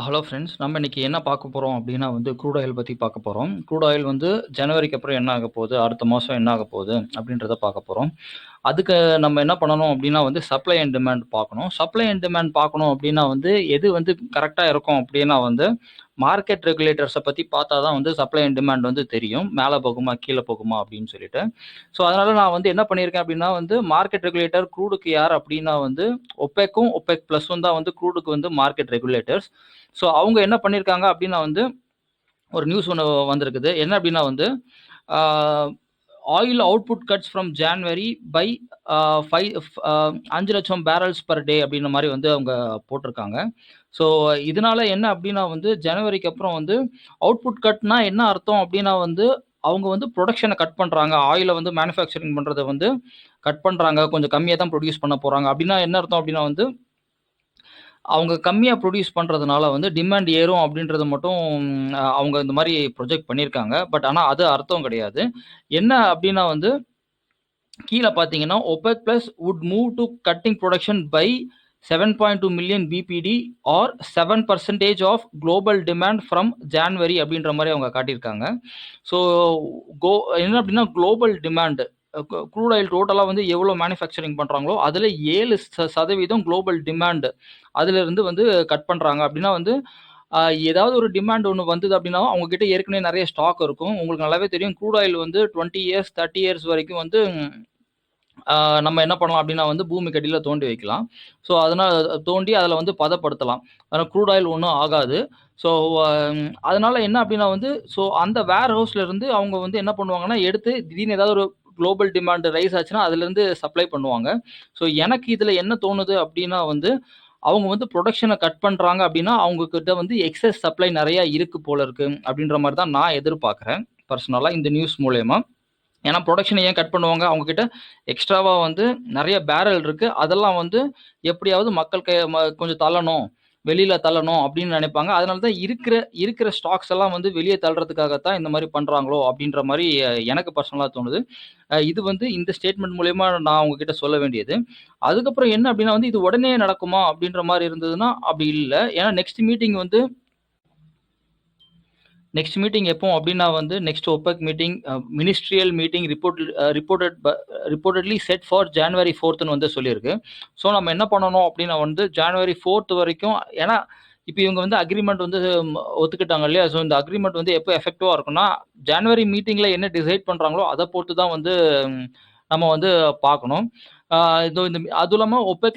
Hello friends. நம்ம இன்னைக்கு என்ன பார்க்க போறோம் அப்படின்னா வந்து க்ரூட் ஆயில் பத்தி பார்க்க போறோம். க்ரூட் ஆயில் வந்து ஜனவரிக்கு அப்புறம் என்ன ஆகப் போகுது, அடுத்த மாசம் என்ன ஆகப் போகுது அப்படின்றத பார்க்க போறோம். அதுக்கு நம்ம என்ன பண்ணணும் அப்படின்னா வந்து சப்ளை அண்ட் டிமாண்ட் பார்க்கணும். சப்ளை அண்ட் டிமாண்ட் பார்க்கணும் அப்படின்னா வந்து எது வந்து கரெக்ட்டா இருக்கும் அப்படின்னா வந்து மார்க்கெட் ரெகுலேட்டர்ஸ பத்தி பார்த்தா தான் வந்து சப்ளை அண்ட் டிமாண்ட் வந்து தெரியும். மேல போகுமா, கீழ போகுமா அப்படின்னு சொல்லிட்டு. ஸோ அதனால நான் வந்து என்ன பண்ணியிருக்கேன் அப்படின்னா வந்து மார்க்கெட் ரெகுலேட்டர் க்ரூடுக்கு யார் அப்படின்னா வந்து ஒப்பெக்கும், ஒப்பெக் பிளஸும் தான் வந்து க்ரூடுக்கு வந்து மார்க்கெட் ரெகுலேட்டர்ஸ். ஸோ அவங்க என்ன பண்ணியிருக்காங்க அப்படின்னா வந்து ஒரு நியூஸ் ஒன்று வந்திருக்குது. என்ன அப்படின்னா வந்து oil output cuts from January by 5 லட்சம் பேரல்ஸ் பர் டே அப்படின்ற மாதிரி வந்து அவங்க போட்டிருக்காங்க. ஸோ இதனால என்ன அப்படின்னா வந்து ஜனவரிக்கு அப்புறம் வந்து அவுட்புட் கட்னா என்ன அர்த்தம் அப்படின்னா வந்து அவங்க வந்து ப்ரொடக்ஷனை கட் பண்ணுறாங்க. ஆயிலை வந்து மேனுஃபேக்சரிங் பண்ணுறதை வந்து கட் பண்ணுறாங்க. கொஞ்சம் கம்மியாக தான் ப்ரொடியூஸ் பண்ண போகிறாங்க அப்படின்னா என்ன அர்த்தம் அப்படின்னா வந்து அவங்க கம்மியாக ப்ரொடியூஸ் பண்ணுறதுனால வந்து டிமாண்ட் ஏறும் அப்படின்றது மட்டும் அவங்க இந்த மாதிரி ப்ரொஜெக்ட் பண்ணியிருக்காங்க. பட் ஆனால் அது அர்த்தம் கிடையாது. என்ன அப்படின்னா வந்து கீழே பார்த்தீங்கன்னா OPEC plus would move to cutting production by 7.2 million BPD or 7% of global demand from January அப்படின்ற மாதிரி அவங்க காட்டியிருக்காங்க. ஸோ என்ன அப்படின்னா குளோபல் டிமாண்ட் க்ரூட் ஆயில் டோட்டலாக வந்து எவ்வளோ மேனுஃபேக்சரிங் பண்ணுறாங்களோ அதில் 7% குளோபல் டிமாண்ட் அதிலிருந்து வந்து கட் பண்ணுறாங்க. அப்படின்னா வந்து ஏதாவது ஒரு டிமாண்ட் ஒன்று வந்தது அப்படின்னா அவங்ககிட்ட ஏற்கனவே நிறைய ஸ்டாக் இருக்கும். உங்களுக்கு நல்லாவே தெரியும் க்ரூட் ஆயில் வந்து 20 இயர்ஸ் 30 இயர்ஸ் வரைக்கும் வந்து நம்ம என்ன பண்ணலாம் அப்படின்னா வந்து பூமிக்கு அடியில் தோண்டி வைக்கலாம். ஸோ அதனால் தோண்டி அதில் வந்து பதப்படுத்தலாம். அதனால் க்ரூட் ஆயில் ஒன்றும் ஆகாது. ஸோ அதனால என்ன அப்படின்னா வந்து ஸோ அந்த வேர் ஹவுஸ்ல இருந்து அவங்க வந்து என்ன பண்ணுவாங்கன்னா எடுத்து திடீர்னு ஏதாவது ஒரு குளோபல் டிமாண்ட் ரைஸ் ஆச்சுன்னா அதுலேருந்து சப்ளை பண்ணுவாங்க. ஸோ எனக்கு இதில் என்ன தோணுது அப்படின்னா வந்து அவங்க வந்து ப்ரொடக்ஷனை கட் பண்ணுறாங்க அப்படின்னா அவங்க கிட்ட வந்து எக்ஸஸ் சப்ளை நிறையா இருக்கு போல இருக்கு அப்படின்ற மாதிரி தான் நான் எதிர்பார்க்குறேன் பர்சனலாக இந்த நியூஸ் மூலயமா. ஏன்னா ப்ரொடக்ஷனை ஏன் கட் பண்ணுவாங்க, அவங்க கிட்ட எக்ஸ்ட்ராவாக வந்து நிறைய பேரல் இருக்கு. அதெல்லாம் வந்து எப்படியாவது மக்கள் கொஞ்சம் தள்ளணும், வெளியில தள்ளணும் அப்படின்னு நினைப்பாங்க. அதனால தான் இருக்கிற ஸ்டாக்ஸ் எல்லாம் வந்து வெளியே தள்ளுறதுக்காகத்தான் இந்த மாதிரி பண்றாங்களோ அப்படின்ற மாதிரி எனக்கு பர்சனலாக தோணுது. இது வந்து இந்த ஸ்டேட்மெண்ட் மூலயமா நான் உங்ககிட்ட சொல்ல வேண்டியது. அதுக்கப்புறம் என்ன அப்படின்னா வந்து இது உடனே நடக்குமா அப்படின்ற மாதிரி இருந்ததுன்னா அப்படி இல்லை. ஏன்னா நெக்ஸ்ட் மீட்டிங் எப்போ அப்படின்னா வந்து next OPEC meeting ministerial meeting reportedly set for January 4th வந்து சொல்லியிருக்கு. ஸோ நம்ம என்ன பண்ணணும் அப்படின்னா வந்து January 4th வரைக்கும், ஏன்னா இப்போ இவங்க வந்து அக்ரிமெண்ட் வந்து ஒத்துக்கிட்டாங்க இல்லையா. ஸோ இந்த அக்ரிமெண்ட் வந்து எப்போ எஃபெக்டிவாக இருக்குன்னா ஜனவரி மீட்டிங்கில் என்ன டிசைட் பண்ணுறாங்களோ அதை பொறுத்து தான் வந்து நம்ம வந்து பார்க்கணும். இந்த அதுவும் இல்லாமல் OPEC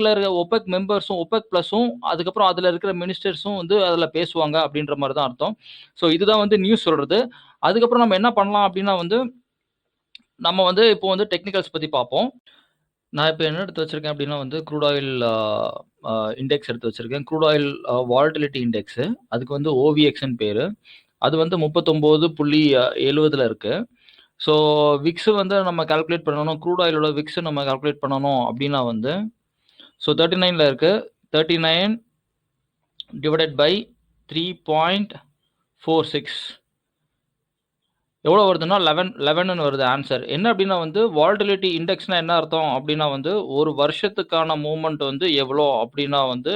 மெம்பர்ஸும் OPEC ப்ளஸும் அதுக்கப்புறம் அதில் இருக்கிற மினிஸ்டர்ஸும் வந்து அதில் பேசுவாங்க அப்படின்ற மாதிரி தான் அர்த்தம். ஸோ இதுதான் வந்து நியூஸ் சொல்கிறது. அதுக்கப்புறம் நம்ம என்ன பண்ணலாம் அப்படின்னா வந்து நம்ம வந்து இப்போ வந்து டெக்னிக்கல்ஸ் பற்றி பார்ப்போம். நான் இப்போ என்ன எடுத்து வச்சிருக்கேன் அப்படின்னா வந்து க்ரூட் ஆயில் இண்டெக்ஸ் எடுத்து வச்சிருக்கேன். க்ரூட் ஆயில் வாலட்டிலிட்டி இண்டெக்ஸு, அதுக்கு வந்து OVXன்னு பேர். அது வந்து 39.70 இருக்கு. ஸோ விக்ஸ் வந்து நம்ம கால்குலேட் பண்ணணும். க்ரூட் ஆயிலோட விக்ஸ் நம்ம கால்குலேட் பண்ணணும் அப்படின்னா வந்து ஸோ 39ல் இருக்கு. 39 டிவைடட் பை 3.46 எவ்வளோ வருதுன்னா 11ன்னு வருது ஆன்சர். என்ன அப்படின்னா வந்து வாலட்டிலிட்டி இண்டெக்ஸ்னா என்ன அர்த்தம் அப்படின்னா வந்து ஒரு வருஷத்துக்கான மூவ்மெண்ட் வந்து எவ்வளோ அப்படின்னா வந்து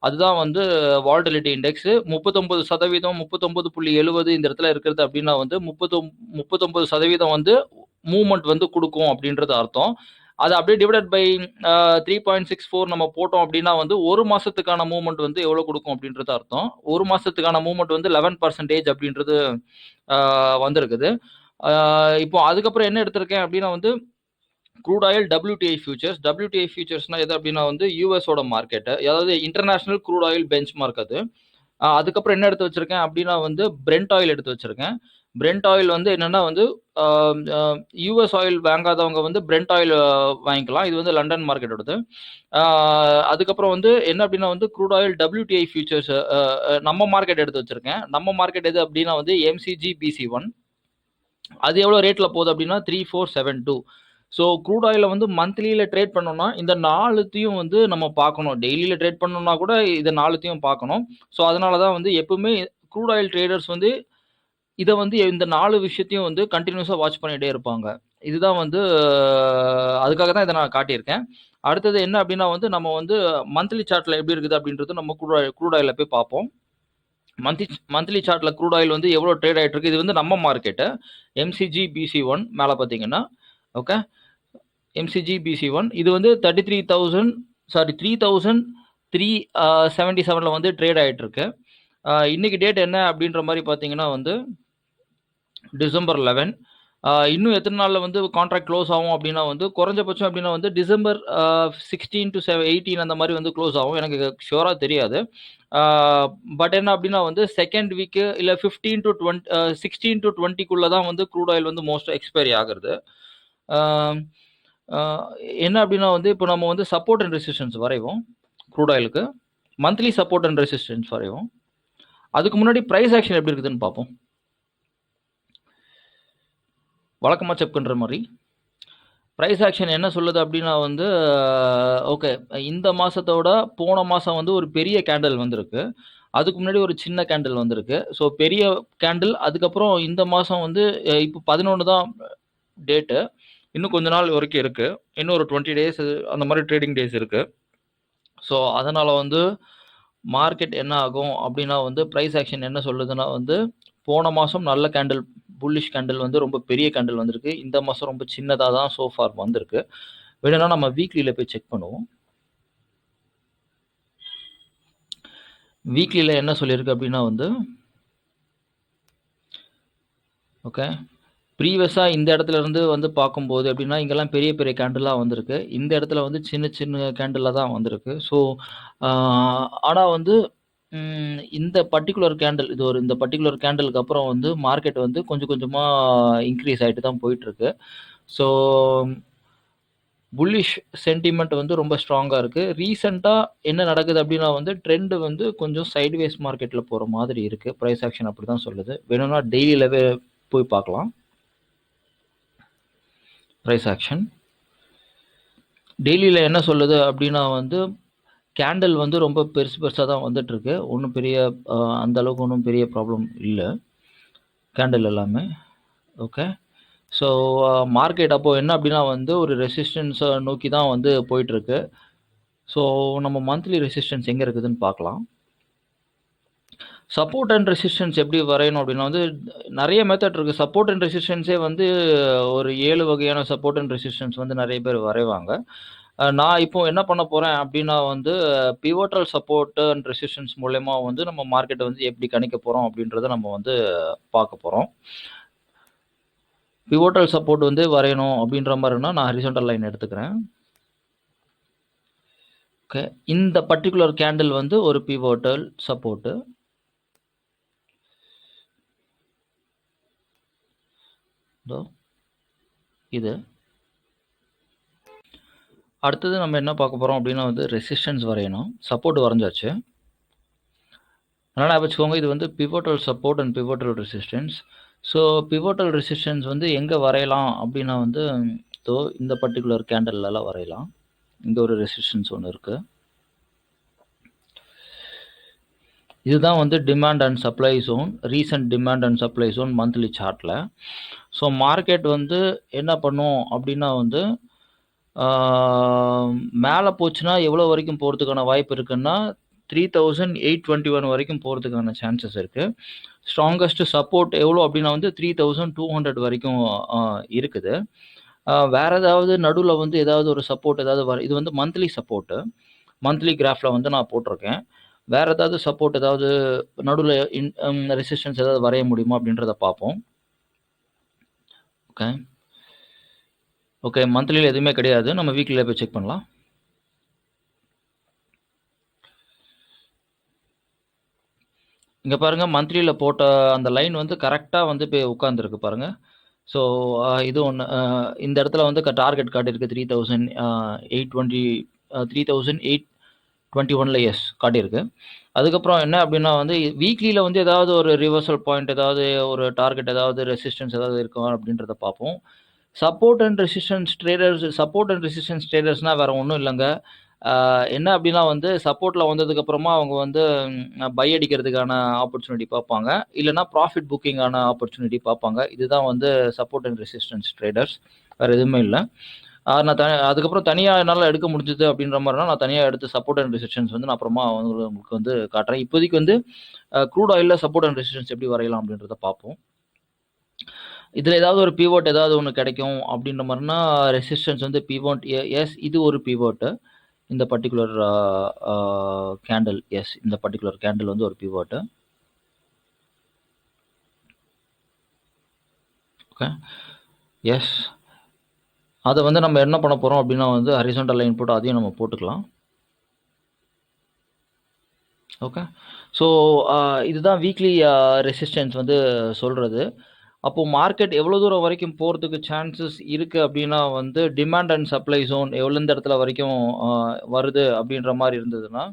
அதுதான் வந்து வாலட்டிலிட்டி இண்டெக்ஸ். 39%, 39.70 இந்த இடத்துல இருக்கிறது அப்படின்னா வந்து 39% வந்து மூவ்மெண்ட் வந்து கொடுக்கும் அப்படின்றது அர்த்தம். அது அப்படியே டிவைடட் பை 3.64 நம்ம போட்டோம் அப்படின்னா வந்து ஒரு மாசத்துக்கான மூவ்மெண்ட் வந்து எவ்வளவு கொடுக்கும் அப்படின்றது அர்த்தம். ஒரு மாசத்துக்கான மூவ்மெண்ட் வந்து 11% அப்படின்றது வந்திருக்குது. இப்போ அதுக்கப்புறம் என்ன எடுத்திருக்கேன் அப்படின்னா வந்து crude oil WTI futures. WTI ஃபியூச்சர்ஸ்னா எது அப்படின்னா வந்து யூஎஸோட மார்க்கெட்டு, அதாவது international crude oil benchmark அது. அதுக்கப்புறம் என்ன எடுத்து வச்சிருக்கேன் அப்படின்னா வந்து பிரெண்ட் ஆயில் எடுத்து வச்சிருக்கேன். பிரெண்ட் ஆயில் வந்து என்னன்னா வந்து யூஎஸ் ஆயில் வாங்காதவங்க வந்து பிரெண்ட் ஆயில் வாங்கிக்கலாம். இது வந்து லண்டன் மார்க்கெட்டோடது. அதுக்கப்புறம் வந்து என்ன அப்படின்னா வந்து க்ரூட் ஆயில் WTI ஃபியூச்சர்ஸ் நம்ம மார்க்கெட் எடுத்து வச்சிருக்கேன். நம்ம மார்க்கெட் எது அப்படின்னா வந்து MCG BC1. அது எவ்வளோ ரேட்டில் போகுது அப்படின்னா 3472. ஸோ க்ரூட் ஆயிலை வந்து மந்த்லியில் ட்ரேட் பண்ணோம்னா இந்த 4த்தையும் வந்து நம்ம பார்க்கணும். டெய்லியில் ட்ரேட் பண்ணோம்னா கூட இதை 4த்தையும் பார்க்கணும். ஸோ அதனால தான் வந்து எப்பவுமே க்ரூட் ஆயில் ட்ரேடர்ஸ் வந்து இதை வந்து இந்த 4 விஷயத்தையும் வந்து கண்டினியூஸாக வாட்ச் பண்ணிகிட்டே இருப்பாங்க. இதுதான் வந்து அதுக்காக தான் இதை நான் காட்டியிருக்கேன். அடுத்தது என்ன அப்படின்னா வந்து நம்ம வந்து மந்த்லி சார்ட்டில் எப்படி இருக்குது அப்படின்றது நம்ம க்ரூட் ஆயிலில் போய் பார்ப்போம். மந்த்லி சார்ட்ல க்ரூட் ஆயில் வந்து எவ்வளோ ட்ரேட் ஆகிட்டு இருக்கு. இது வந்து நம்ம மார்க்கெட்டு எம்சிஜி BC1 மேலே பார்த்தீங்கன்னா. ஓகே, எம்சிஜி BC1 இது வந்து 3377 வந்து ட்ரேட் ஆகிட்டு இருக்கு. இன்னைக்கு டேட் என்ன அப்படின்ற மாதிரி பார்த்தீங்கன்னா வந்து December 11. இன்னும் எத்தனை நாளில் வந்து கான்ட்ராக்ட் க்ளோஸ் ஆகும் அப்படின்னா வந்து குறைஞ்சபட்சம் அப்படின்னா வந்து December 16 to 18 அந்த மாதிரி வந்து க்ளோஸ் ஆகும். எனக்கு ஷுவராக தெரியாது. பட் என்ன அப்படின்னா வந்து செகண்ட் வீக்கு இல்லை 15 to 20 16 to 20க்குள்ளே தான் வந்து க்ரூட் ஆயில் வந்து மோஸ்ட்டாக எக்ஸ்பைரி ஆகுறது. என்ன அப்படின்னா வந்து இப்போ நம்ம வந்து சப்போர்ட் அண்ட் ரெசிஸ்டன்ஸ் வரைவோம். க்ரூட் ஆயிலுக்கு மந்த்லி சப்போர்ட் அண்ட் ரெசிஸ்டன்ஸ் வரைவோம். அதுக்கு முன்னாடி ப்ரைஸ் ஆக்ஷன் எப்படி இருக்குதுன்னு பார்ப்போம். வழக்கமாக செக் பண்ணுற மாதிரி ப்ரைஸ் ஆக்ஷன் என்ன சொல்லுது அப்படின்னா வந்து ஓகே, இந்த மாதத்தோட போன மாதம் வந்து ஒரு பெரிய கேண்டில் வந்திருக்கு. அதுக்கு முன்னாடி ஒரு சின்ன கேண்டில் வந்திருக்கு. ஸோ பெரிய கேண்டில், அதுக்கப்புறம் இந்த மாதம் வந்து இப்போ 11 தான் டேட்டு. இன்னும் கொஞ்ச நாள் வரைக்கும் இருக்குது. இன்னும் ஒரு 20 days அந்த மாதிரி ட்ரேடிங் டேஸ் இருக்குது. ஸோ அதனால் வந்து மார்க்கெட் என்ன ஆகும் அப்படின்னா வந்து ப்ரைஸ் ஆக்ஷன் என்ன சொல்லுதுன்னா வந்து போன மாதம் நல்ல கேண்டில், புல்லிஷ் கேண்டில் வந்து ரொம்ப பெரிய கேண்டில் வந்திருக்கு. இந்த மாதம் ரொம்ப சின்னதாக தான் சோஃபார் வந்திருக்கு. வேணும்னா நம்ம வீக்லியில் போய் செக் பண்ணுவோம். வீக்லியில் என்ன சொல்லியிருக்கு அப்படின்னா வந்து ஓகே, ப்ரீவியஸாக இந்த இடத்துல இருந்து வந்து பார்க்கும்போது எப்படின்னா இங்கெல்லாம் பெரிய பெரிய கேண்டிலாக வந்திருக்கு. இந்த இடத்துல வந்து சின்ன சின்ன கேண்டிலாக தான் வந்திருக்கு. ஸோ ஆனால் வந்து இந்த பர்டிகுலர் கேண்டில், இந்த பர்டிகுலர் கேண்டிலுக்கு அப்புறம் வந்து மார்க்கெட் வந்து கொஞ்சம் கொஞ்சமாக இன்க்ரீஸ் ஆகிட்டு தான் போயிட்டுருக்கு. ஸோ புல்லிஷ் சென்டிமெண்ட் வந்து ரொம்ப ஸ்ட்ராங்காக இருக்குது. ரீசெண்டாக என்ன நடக்குது அப்படின்னா வந்து ட்ரெண்டு வந்து கொஞ்சம் சைட்வேஸ் மார்க்கெட்டில் போகிற மாதிரி இருக்குது. ப்ரைஸ் ஆக்ஷன் அப்படி தான் சொல்லுது. வேணும்னா டெய்லியிலவே போய் பார்க்கலாம். ப்ரைஸ் ஆக்ஷன் டெய்லியில் என்ன சொல்லுது அப்படின்னா வந்து கேண்டில் வந்து ரொம்ப பெருசாக தான் வந்துட்டுருக்கு. ஒன்றும் பெரிய அந்த அளவுக்கு ஒன்றும் பெரிய ப்ராப்ளம் இல்லை கேண்டில் எல்லாமே. ஓகே, ஸோ மார்க்கெட் அப்போது என்ன அப்படின்னா வந்து ஒரு ரெசிஸ்டன்ஸை நோக்கி தான் வந்து போயிட்டுருக்கு. ஸோ நம்ம மந்த்லி ரெசிஸ்டன்ஸ் எங்கே இருக்குதுன்னு பார்க்கலாம். சப்போர்ட் அண்ட் ரெசிஸ்டன்ஸ் எப்படி வரையணும் அப்படின்னா வந்து நிறைய மெத்தட் இருக்குது. சப்போர்ட் அண்ட் ரெசிஸ்டன்ஸே வந்து ஒரு 7 வகையான சப்போர்ட் அண்ட் ரெசிஸ்டன்ஸ் வந்து நிறைய பேர் வரைவாங்க. நான் இப்போ என்ன பண்ண போகிறேன் அப்படின்னா வந்து பிவோட்டல் சப்போர்ட் அண்ட் ரெசிஸ்டன்ஸ் மூலயமா வந்து நம்ம மார்க்கெட்டை வந்து எப்படி கணிக்க போகிறோம் அப்படின்றத நம்ம வந்து பார்க்க போகிறோம். பிவோட்டல் சப்போர்ட் வந்து வரையணும் அப்படின்ற மாதிரினா நான் ஹரிசாண்டல் லைன் எடுத்துக்கிறேன். ஓகே, இந்த பர்டிகுலர் கேண்டில் வந்து ஒரு பிவோட்டல் சப்போர்ட்டு. இது அடுத்தது நம்ம என்ன பார்க்க போகிறோம் அப்படின்னா வந்து ரெசிஸ்டன்ஸ் வரையணும். சப்போர்ட் வரைஞ்சாச்சு. அதனால் வச்சுக்கோங்க, இது வந்து pivotal support and pivotal resistance. So pivotal resistance வந்து எங்கே வரையலாம் அப்படின்னா வந்து இந்த பர்டிகுலர் கேண்டல்லாம் வரையலாம். இங்கே ஒரு ரெசிஸ்டன்ஸ் ஒன்று இருக்குது. இதுதான் வந்து demand and supply zone, recent demand and supply zone monthly சார்ட்டில். ஸோ மார்க்கெட் வந்து என்ன பண்ணும் அப்படின்னா வந்து மேலே போச்சுன்னா எவ்வளோ வரைக்கும் போகிறதுக்கான வாய்ப்பு இருக்குன்னா 3821 வரைக்கும் போகிறதுக்கான சான்சஸ் இருக்குது. ஸ்ட்ராங்கஸ்ட் சப்போர்ட் எவ்வளோ அப்படின்னா வந்து 3200 வரைக்கும் இருக்குது. வேறு ஏதாவது நடுவில் வந்து ஏதாவது ஒரு சப்போர்ட் ஏதாவது இது வந்து மந்த்லி சப்போர்ட்டு, மந்த்லி கிராஃபில் வந்து நான் போட்டிருக்கேன். வேறு ஏதாவது சப்போர்ட் ஏதாவது நடுவில் ரெசிஸ்டன்ஸ் ஏதாவது வரைய முடியுமா அப்படின்றத பார்ப்போம். ஓகே ஓகே, மந்த்லியில் எதுவுமே கிடையாது. நம்ம வீக்லியில் போய் செக் பண்ணலாம். இங்கே பாருங்கள், மந்த்லியில் போட்ட அந்த லைன் வந்து கரெக்டாக வந்து போய் உட்காந்துருக்கு பாருங்கள். ஸோ இது ஒன்று, இந்த இடத்துல வந்து டார்கெட் காட்டியிருக்கு 3821 எஸ் காட்டியிருக்கு. அதுக்கப்புறம் என்ன அப்படின்னா வந்து வீக்லியில் வந்து ஏதாவது ஒரு ரிவர்சல் பாயிண்ட், ஏதாவது ஒரு டார்கெட், ஏதாவது ரெசிஸ்டன்ஸ் ஏதாவது இருக்கும் அப்படின்றத பார்ப்போம். சப்போர்ட் அண்ட் ரெசிஸ்டன்ஸ் ட்ரேடர்ஸ்னால் வேறு ஒன்றும் இல்லைங்க. என்ன அப்படின்னா வந்து சப்போர்ட்டில் வந்ததுக்கப்புறமா அவங்க வந்து பை அடிக்கிறதுக்கான ஆப்பர்ச்சுனிட்டி பார்ப்பாங்க, இல்லைனா ப்ராஃபிட் புக்கிங்கான ஆப்பர்ச்சுனிட்டி பார்ப்பாங்க. இதுதான் வந்து சப்போர்ட் அண்ட் ரெசிஸ்டன்ஸ் ட்ரேடர்ஸ், வேறு எதுவுமே இல்லை. நான் அதுக்கப்புறம் தனியாக என்னால் எடுக்க முடிஞ்சது அப்படின்ற மாதிரினா நான் தனியாக எடுத்து சப்போர்ட் அண்ட் ரெசிஸ்டன்ஸ் வந்து நான் அப்புறமா உங்களுக்கு வந்து காட்டுறேன். இப்போதைக்கு வந்து க்ரூட் ஆயிலில் சப்போர்ட் அண்ட் ரெசிஸ்டன்ஸ் எப்படி வரையலாம் அப்படின்றத பார்ப்போம். இதில் ஏதாவது ஒரு பிவோட் ஏதாவது ஒன்று கிடைக்கும் அப்படின்ற மாதிரினா ரெசிஸ்டன்ஸ் வந்து பிவோட் எஸ் இது ஒரு பிவோட்டு. இந்த பர்டிகுலர் கேண்டில் எஸ் இந்த பர்டிகுலர் கேண்டில் வந்து ஒரு பிவோட்டு. ஓகே எஸ் அதை வந்து நம்ம என்ன பண்ண போகிறோம் அப்படின்னா வந்து ஹரிசாண்டல் லைன் போட்டு அதையும் நம்ம போட்டுக்கலாம். ஓகே ஸோ இதுதான் வீக்லி ரெசிஸ்டன்ஸ் வந்து சொல்கிறது. அப்போது மார்க்கெட் எவ்வளோ தூரம் வரைக்கும் போகிறதுக்கு சான்சஸ் இருக்குது அப்படின்னா வந்து டிமாண்ட் அண்ட் சப்ளை ஜோன் எவ்வளோ இந்த இடத்துல வரைக்கும் வருது அப்படின்ற மாதிரி இருந்ததுன்னா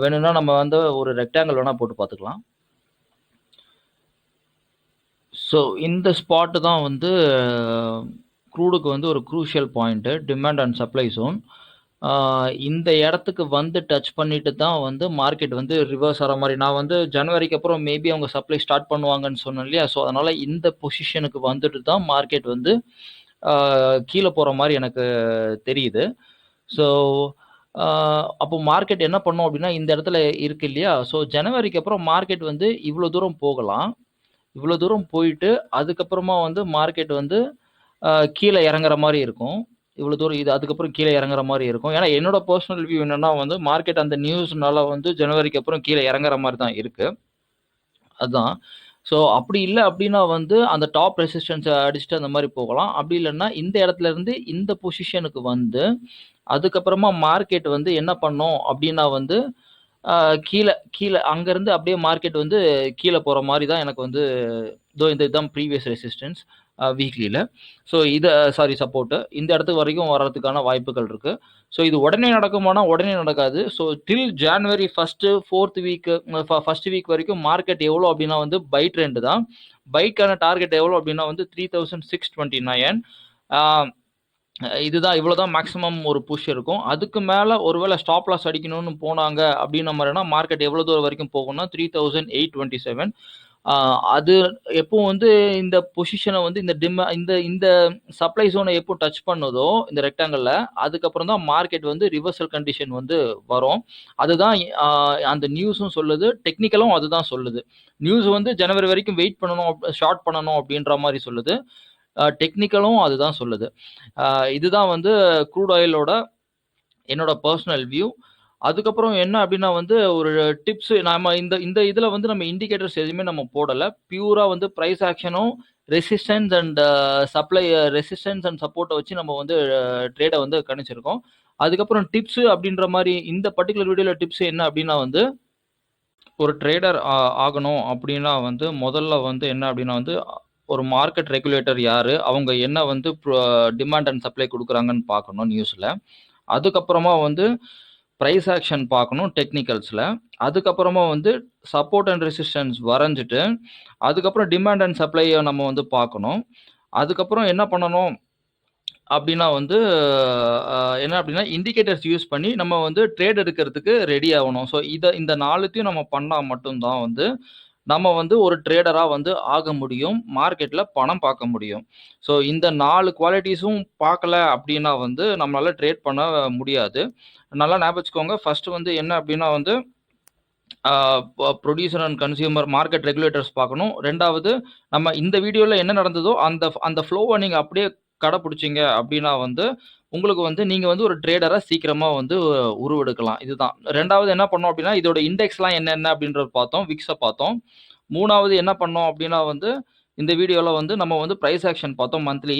வேணும்னா நம்ம வந்து ஒரு ரெக்டாங்கிள் வேணால் போட்டு பார்த்துக்கலாம். ஸோ இந்த ஸ்பாட்டு தான் வந்து க்ரூடுக்கு வந்து ஒரு crucial point, demand and supply zone. இந்த இடத்துக்கு வந்து டச் பண்ணிட்டு தான் வந்து மார்க்கெட் வந்து ரிவர்ஸ் ஆகிற மாதிரி. நான் வந்து ஜனவரிக்கு அப்புறம் மேபி அவங்க சப்ளை ஸ்டார்ட் பண்ணுவாங்கன்னு சொன்னேன் இல்லையா? ஸோ அதனால் இந்த பொசிஷனுக்கு வந்துட்டு தான் மார்க்கெட் வந்து கீழே போகிற மாதிரி எனக்கு தெரியுது. ஸோ அப்போ மார்க்கெட் என்ன பண்ணும் அப்படின்னா இந்த இடத்துல இருக்கு இல்லையா? ஸோ ஜனவரிக்கு அப்புறம் மார்க்கெட் வந்து இவ்வளோ தூரம் போகலாம். இவ்வளோ தூரம் போயிட்டு அதுக்கப்புறமா வந்து மார்க்கெட் வந்து கீழே இறங்குற மாதிரி இருக்கும். இவ்வளோ தூரம் இது அதுக்கப்புறம் கீழே இறங்குற மாதிரி இருக்கும். ஏன்னா என்னோட பர்சனல் வியூ என்னன்னா வந்து மார்க்கெட் அந்த நியூஸ்னால வந்து ஜனவரிக்கு அப்புறம் கீழே இறங்குற மாதிரி தான் இருக்கு. அதுதான். ஸோ அப்படி இல்லை அப்படின்னா வந்து அந்த டாப் ரெசிஸ்டன்ஸை அடிச்சுட்டு அந்த மாதிரி போகலாம். அப்படி இல்லைன்னா இந்த இடத்துல இருந்து இந்த பொசிஷனுக்கு வந்து அதுக்கப்புறமா மார்க்கெட் வந்து என்ன பண்ணும் அப்படின்னா வந்து கீழே கீழே அங்கேருந்து அப்படியே மார்க்கெட் வந்து கீழே போகிற மாதிரி தான் எனக்கு வந்து இந்த இதுதான் ப்ரீவியஸ் ரெசிஸ்டன்ஸ் வீக்லியில். ஸோ இதை சப்போர்ட்டு இந்த இடத்துக்கு வரைக்கும் வர்றதுக்கான வாய்ப்புகள் இருக்குது. ஸோ இது உடனே நடக்குமானா உடனே நடக்காது. So till January first week வரைக்கும் மார்க்கெட் எவ்வளோ அப்படின்னா வந்து பை ட்ரெண்டு தான். பைக்கான டார்கெட் எவ்வளோ அப்படின்னா வந்து 3629. இதுதான் இவ்வளோதான் மேக்ஸிமம் ஒரு புஷ் இருக்கும். அதுக்கு மேலே ஒருவேளை ஸ்டாப் லாஸ் அடிக்கணும்னு போனாங்க அப்படின்ன மாதிரினா மார்க்கெட் எவ்வளோ தூரம் வரைக்கும் போகும்னா 3827. அது எப்போ வந்து இந்த பொசிஷனை வந்து இந்த சப்ளை ஜோனை எப்போ டச் பண்ணுதோ இந்த ரெக்டாங்கிளில் அதுக்கப்புறம் தான் மார்க்கெட் வந்து ரிவர்சல் கண்டிஷன் வந்து வரும். அதுதான் அந்த நியூஸும் சொல்லுது, டெக்னிக்கலும் அதுதான் சொல்லுது. நியூஸ் வந்து ஜனவரி வரைக்கும் வெயிட் பண்ணணும், ஷார்ட் பண்ணணும் அப்படின்ற மாதிரி சொல்லுது. டெக்னிக்கலும் அதுதான் சொல்லுது. இதுதான் வந்து க்ரூட் ஆயிலோட என்னோட பர்சனல் வியூ. அதுக்கப்புறம் என்ன அப்படின்னா வந்து ஒரு டிப்ஸ் நம்ம இந்த இதில் வந்து நம்ம இண்டிகேட்டர்ஸ் எதுவுமே நம்ம போடலை. பியூராக வந்து ப்ரைஸ் ஆக்ஷனும் ரெசிஸ்டன்ஸ் அண்ட் ரெசிஸ்டன்ஸ் அண்ட் சப்போர்ட்டை வச்சு நம்ம வந்து ட்ரேடை வந்து கணிச்சிருக்கோம். அதுக்கப்புறம் டிப்ஸு அப்படின்ற மாதிரி இந்த பர்டிகுலர் வீடியோவில் டிப்ஸ் என்ன அப்படின்னா வந்து ஒரு ட்ரேடர் ஆகணும் அப்படின்னா வந்து முதல்ல வந்து என்ன அப்படின்னா வந்து ஒரு மார்க்கெட் ரெகுலேட்டர் யார், அவங்க என்ன வந்து டிமாண்ட் அண்ட் சப்ளை கொடுக்குறாங்கன்னு பார்க்கணும் நியூஸில். அதுக்கப்புறமா வந்து ப்ரைஸ் ஆக்ஷன் பார்க்கணும் டெக்னிக்கல்ஸில். அதுக்கப்புறமா வந்து சப்போர்ட் அண்ட் ரெசிஸ்டன்ஸ் வரைஞ்சிட்டு அதுக்கப்புறம் டிமாண்ட் அண்ட் சப்ளையை நம்ம வந்து பார்க்கணும். அதுக்கப்புறம் என்ன பண்ணணும் அப்படின்னா வந்து என்ன அப்படின்னா இண்டிகேட்டர்ஸ் யூஸ் பண்ணி நம்ம வந்து ட்ரேட் எடுக்கிறதுக்கு ரெடி ஆகணும். ஸோ இந்த 4த்தையும் நம்ம பண்ணால் மட்டும்தான் வந்து நம்ம வந்து ஒரு ட்ரேடராக வந்து ஆக முடியும், மார்க்கெட்டில் பணம் பார்க்க முடியும். ஸோ இந்த 4 குவாலிட்டிஸும் பார்க்கல அப்படின்னா வந்து நம்மளால் ட்ரேட் பண்ண முடியாது. நல்லா ஞாபகம் வச்சுக்கோங்க. ஃபஸ்ட்டு வந்து என்ன அப்படின்னா வந்து producer and consumer market regulators பார்க்கணும். ரெண்டாவது நம்ம இந்த வீடியோவில் என்ன நடந்ததோ அந்த ஃப்ளோவை நீங்கள் அப்படியே கடைப்பிடிச்சிங்க அப்படின்னா வந்து உங்களுக்கு வந்து நீங்கள் வந்து ஒரு ட்ரேடராக சீக்கிரமாக வந்து உருவெடுக்கலாம். இதுதான். ரெண்டாவது என்ன பண்ணோம் அப்படின்னா இதோட இண்டெக்ஸ்லாம் என்னென்ன அப்படின்றத பார்த்தோம், விக்ஸை பார்த்தோம். மூணாவது என்ன பண்ணோம் அப்படின்னா வந்து இந்த வீடியோவில் வந்து நம்ம வந்து ப்ரைஸ் ஆக்ஷன் பார்த்தோம் மந்த்லி.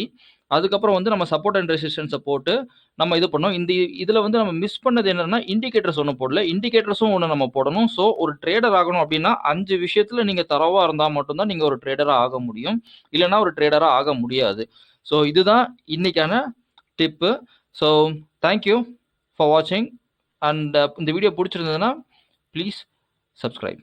அதுக்கப்புறம் வந்து நம்ம சப்போர்ட் அண்ட் ரெசிஸ்டன்ஸை போட்டு நம்ம இது பண்ணோம். இதில் வந்து நம்ம மிஸ் பண்ணது என்னன்னா இண்டிகேட்டர்ஸ் ஒன்றும் போடல, இண்டிகேட்டர்ஸும் ஒன்று நம்ம போடணும். ஸோ ஒரு ட்ரேடர் ஆகணும் அப்படின்னா 5 விஷயத்தில் நீங்கள் தரவாக இருந்தால் மட்டும்தான் நீங்கள் ஒரு ட்ரேடராக ஆக முடியும், இல்லைனா ஒரு ட்ரேடராக ஆக முடியாது. ஸோ இதுதான் இன்னைக்கான டிப்பு. ஸோ தேங்க்யூ ஃபார் வாட்சிங் அண்ட் இந்த வீடியோ பிடிச்சிருந்ததுன்னா ப்ளீஸ் சப்ஸ்கிரைப்.